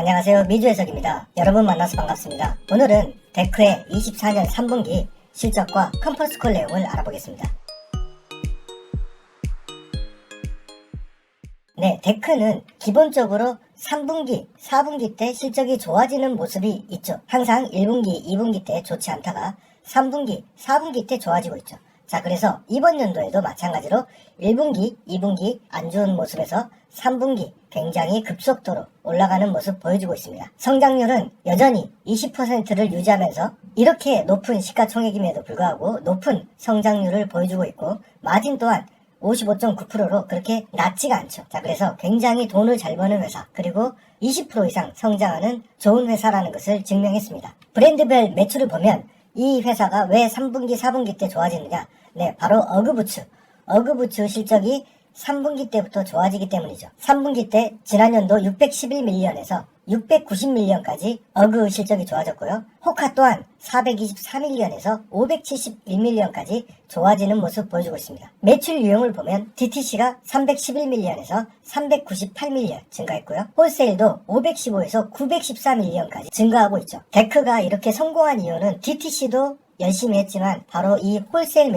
안녕하세요, 미주 해석입니다. 여러분 만나서 반갑습니다. 오늘은 데크의 24년 3분기 실적과 컨퍼런스콜 내용을 알아보겠습니다. 네, 데크는 기본적으로 3분기, 4분기 때 실적이 좋아지는 모습이 있죠. 항상 1분기, 2분기 때 좋지 않다가 3분기, 4분기 때 좋아지고 있죠. 자, 그래서 이번 연도에도 마찬가지로 1분기, 2분기 안 좋은 모습에서 3분기 굉장히 급속도로 올라가는 모습 보여주고 있습니다. 성장률은 여전히 20%를 유지하면서 이렇게 높은 시가총액임에도 불구하고 높은 성장률을 보여주고 있고, 마진 또한 55.9%로 그렇게 낮지가 않죠. 자, 그래서 굉장히 돈을 잘 버는 회사, 그리고 20% 이상 성장하는 좋은 회사라는 것을 증명했습니다. 브랜드별 매출을 보면 이 회사가 왜 3분기, 4분기 때 좋아지느냐? 네, 바로 어그부츠 실적이 3분기 때부터 좋아지기 때문이죠. 3분기 때 지난 연도 611밀리언에서 690밀리언까지 어그 실적이 좋아졌고요. 호카 또한 423밀리언에서 571밀리언까지 좋아지는 모습 보여주고 있습니다. 매출 유형을 보면 DTC가 311밀리언에서 398밀리언 증가했고요. 홀세일도 515에서 914밀리언까지 증가하고 있죠. 데크가 이렇게 성공한 이유는 DTC도 열심히 했지만 바로 이 홀세일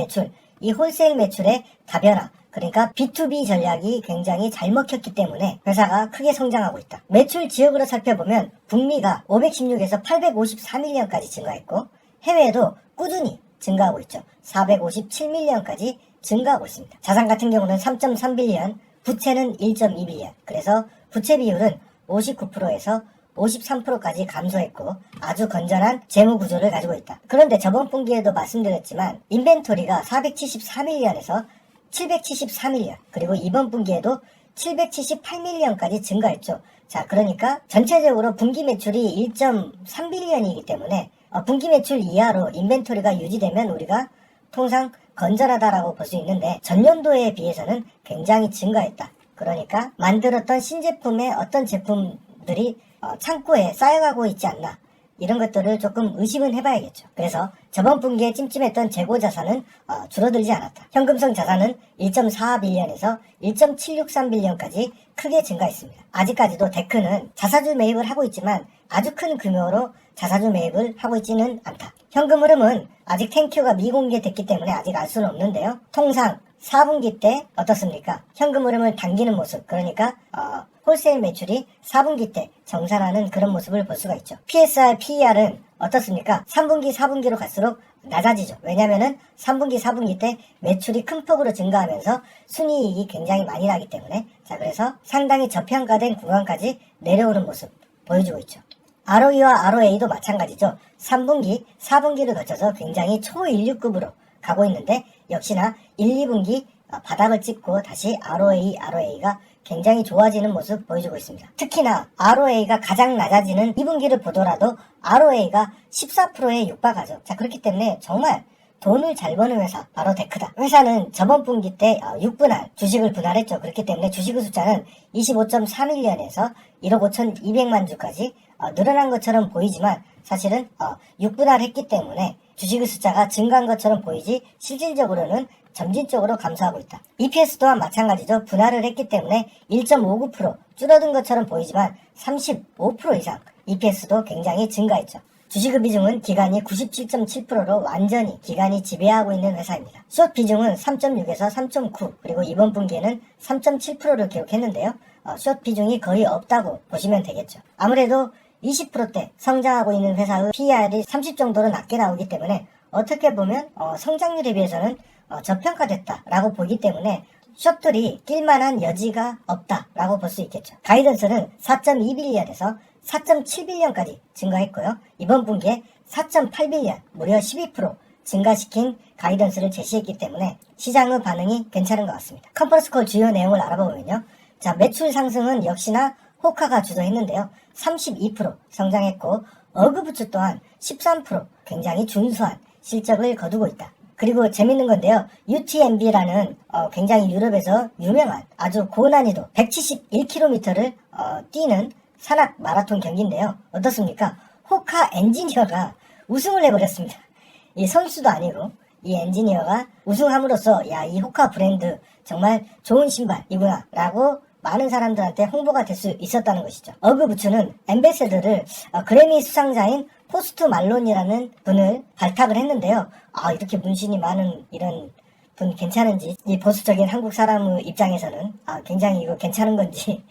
매출의 다변화, 그러니까 B2B 전략이 굉장히 잘 먹혔기 때문에 회사가 크게 성장하고 있다. 매출 지역으로 살펴보면 북미가 516에서 854밀리언까지 증가했고, 해외에도 꾸준히 증가하고 있죠. 457밀리언까지 증가하고 있습니다. 자산 같은 경우는 3.3빌리언, 부채는 1.2빌리언. 그래서 부채 비율은 59%에서 53%까지 감소했고 아주 건전한 재무 구조를 가지고 있다. 그런데 저번 분기에도 말씀드렸지만 인벤토리가 474밀리언에서 774밀리언, 그리고 이번 분기에도 778밀리언까지 증가했죠. 자, 그러니까 전체적으로 분기 매출이 1.3빌리언이기 때문에 분기 매출 이하로 인벤토리가 유지되면 우리가 통상 건전하다라고 볼 수 있는데, 전년도에 비해서는 굉장히 증가했다. 그러니까 만들었던 신제품의 어떤 제품들이 창고에 쌓여가고 있지 않나, 이런 것들을 조금 의심은 해봐야겠죠. 그래서 저번 분기에 찜찜했던 재고 자산은 줄어들지 않았다. 현금성 자산은 1.4빌리언에서 1.763빌리언까지 크게 증가했습니다. 아직까지도 데크는 자사주 매입을 하고 있지만 아주 큰 규모로 자사주 매입을 하고 있지는 않다. 현금 흐름은 아직 텐큐가 미공개됐기 때문에 아직 알 수는 없는데요. 통상 4분기 때 어떻습니까? 현금 흐름을 당기는 모습, 그러니까 홀세일 매출이 4분기 때 정산하는 그런 모습을 볼 수가 있죠. PSR, PER은 어떻습니까? 3분기, 4분기로 갈수록 낮아지죠. 왜냐면은 3분기, 4분기 때 매출이 큰 폭으로 증가하면서 순이익이 굉장히 많이 나기 때문에, 자, 그래서 상당히 저평가된 구간까지 내려오는 모습 보여주고 있죠. ROE와 ROA도 마찬가지죠. 3분기, 4분기를 거쳐서 굉장히 초인류급으로 가고 있는데, 역시나 1, 2분기 바닥을 찍고 다시 ROA가 굉장히 좋아지는 모습 보여주고 있습니다. 특히나 ROA가 가장 낮아지는 2분기를 보더라도 ROA가 14%에 육박하죠. 자, 그렇기 때문에 정말 돈을 잘 버는 회사, 바로 데크다. 회사는 저번 분기 때 6분할 주식을 분할했죠. 그렇기 때문에 주식의 숫자는 25.3밀리언에서 1억 5,200만 주까지 늘어난 것처럼 보이지만 사실은 6분할 했기 때문에 주식의 숫자가 증가한 것처럼 보이지 실질적으로는 점진적으로 감소하고 있다. EPS 또한 마찬가지죠. 분할을 했기 때문에 1.59% 줄어든 것처럼 보이지만 35% 이상 EPS도 굉장히 증가했죠. 주식의 비중은 기간이 97.7%로 완전히 기간이 지배하고 있는 회사입니다. 숏 비중은 3.6에서 3.9, 그리고 이번 분기에는 3.7%를 기록했는데요. 숏 비중이 거의 없다고 보시면 되겠죠. 아무래도 20%대 성장하고 있는 회사의 PER이 30 정도로 낮게 나오기 때문에 어떻게 보면 성장률에 비해서는 저평가됐다라고 보기 때문에 숏들이 낄만한 여지가 없다라고 볼 수 있겠죠. 가이던스는 4.2빌리언에서 4.7빌리언까지 증가했고요. 이번 분기에 4.8빌리언, 무려 12% 증가시킨 가이던스를 제시했기 때문에 시장의 반응이 괜찮은 것 같습니다. 컨퍼런스콜 주요 내용을 알아보면요. 자, 매출 상승은 역시나 호카가 주도했는데요. 32% 성장했고 어그부츠 또한 13% 굉장히 준수한 실적을 거두고 있다. 그리고 재밌는 건데요. UTMB라는 굉장히 유럽에서 유명한 아주 고난이도 171km를 뛰는 산악 마라톤 경기인데요. 어떻습니까? 호카 엔지니어가 우승을 해버렸습니다. 이 선수도 아니고 이 엔지니어가 우승함으로써 야, 이 호카 브랜드 정말 좋은 신발이구나 라고 많은 사람들한테 홍보가 될 수 있었다는 것이죠. 어그부츠는 엠베서더를 그래미 수상자인 포스트 말론이라는 분을 발탁을 했는데요. 이렇게 문신이 많은 이런 분 괜찮은지, 이 보수적인 한국 사람의 입장에서는 굉장히 이거 괜찮은 건지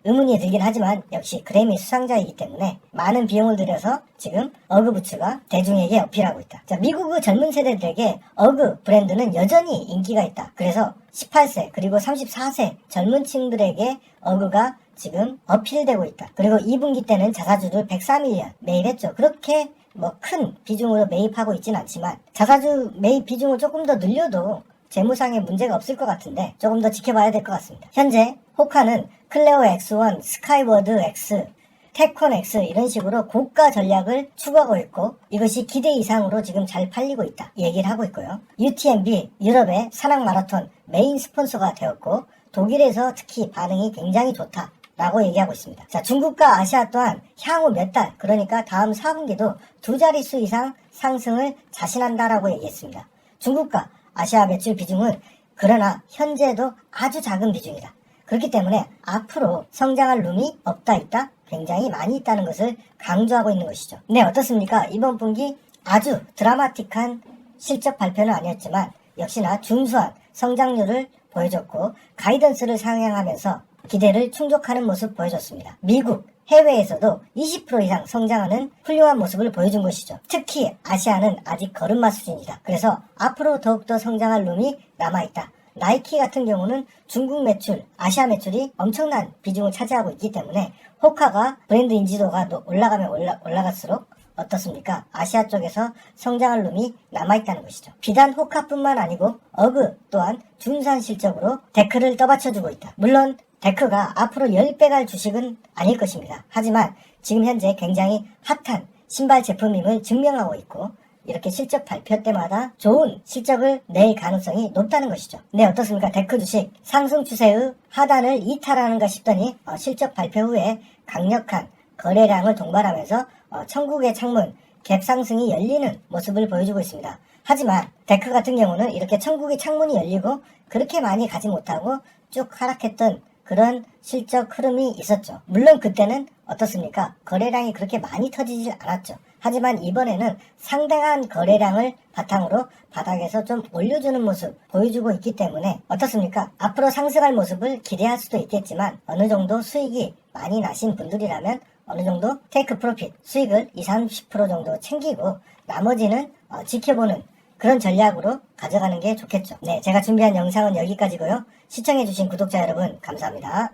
의문이 들긴 하지만 역시 그래미 수상자이기 때문에 많은 비용을 들여서 지금 어그부츠가 대중에게 어필하고 있다. 자, 미국의 젊은 세대들에게 어그 브랜드는 여전히 인기가 있다. 그래서 18세 그리고 34세 젊은 층들에게 어그가 지금 어필되고 있다. 그리고 2분기 때는 자사주를 103일년 매입했죠. 그렇게 큰 비중으로 매입하고 있진 않지만 자사주 매입 비중을 조금 더 늘려도 재무상에 문제가 없을 것 같은데 조금 더 지켜봐야 될 것 같습니다. 현재 호카는 클레오 X1, 스카이워드 X, 테콘 X 이런 식으로 고가 전략을 추구하고 있고 이것이 기대 이상으로 지금 잘 팔리고 있다 얘기를 하고 있고요. UTMB 유럽의 산악 마라톤 메인 스폰서가 되었고 독일에서 특히 반응이 굉장히 좋다 라고 얘기하고 있습니다. 자, 중국과 아시아 또한 향후 몇 달 그러니까 다음 4분기도 두 자릿수 이상 상승을 자신한다라고 얘기했습니다. 중국과 아시아 매출 비중은 그러나 현재도 아주 작은 비중이다. 그렇기 때문에 앞으로 성장할 룸이 없다 있다 굉장히 많이 있다는 것을 강조하고 있는 것이죠. 네, 어떻습니까? 이번 분기 아주 드라마틱한 실적 발표는 아니었지만 역시나 준수한 성장률을 보여줬고 가이던스를 상향하면서 기대를 충족하는 모습 보여줬습니다. 미국, 해외에서도 20% 이상 성장하는 훌륭한 모습을 보여준 것이죠. 특히 아시아는 아직 걸음마 수준이다. 그래서 앞으로 더욱더 성장할 룸이 남아있다. 나이키 같은 경우는 중국 매출, 아시아 매출이 엄청난 비중을 차지하고 있기 때문에 호카가 브랜드 인지도가 올라가면 올라갈수록 어떻습니까? 아시아 쪽에서 성장할 룸이 남아있다는 것이죠. 비단 호카뿐만 아니고 어그 또한 준수한 실적으로 데크를 떠받쳐주고 있다. 물론 데크가 앞으로 10배 갈 주식은 아닐 것입니다. 하지만 지금 현재 굉장히 핫한 신발 제품임을 증명하고 있고 이렇게 실적 발표 때마다 좋은 실적을 낼 가능성이 높다는 것이죠. 네, 어떻습니까? 데크 주식 상승 추세의 하단을 이탈하는가 싶더니 실적 발표 후에 강력한 거래량을 동반하면서 천국의 창문 갭 상승이 열리는 모습을 보여주고 있습니다. 하지만 데크 같은 경우는 이렇게 천국의 창문이 열리고 그렇게 많이 가지 못하고 쭉 하락했던 그런 실적 흐름이 있었죠. 물론 그때는 어떻습니까? 거래량이 그렇게 많이 터지지 않았죠. 하지만 이번에는 상당한 거래량을 바탕으로 바닥에서 좀 올려주는 모습 보여주고 있기 때문에 어떻습니까? 앞으로 상승할 모습을 기대할 수도 있겠지만 어느 정도 수익이 많이 나신 분들이라면 어느 정도 테이크 프로핏 수익을 20-30% 정도 챙기고 나머지는 지켜보는 그런 전략으로 가져가는 게 좋겠죠. 네, 제가 준비한 영상은 여기까지고요. 시청해주신 구독자 여러분 감사합니다.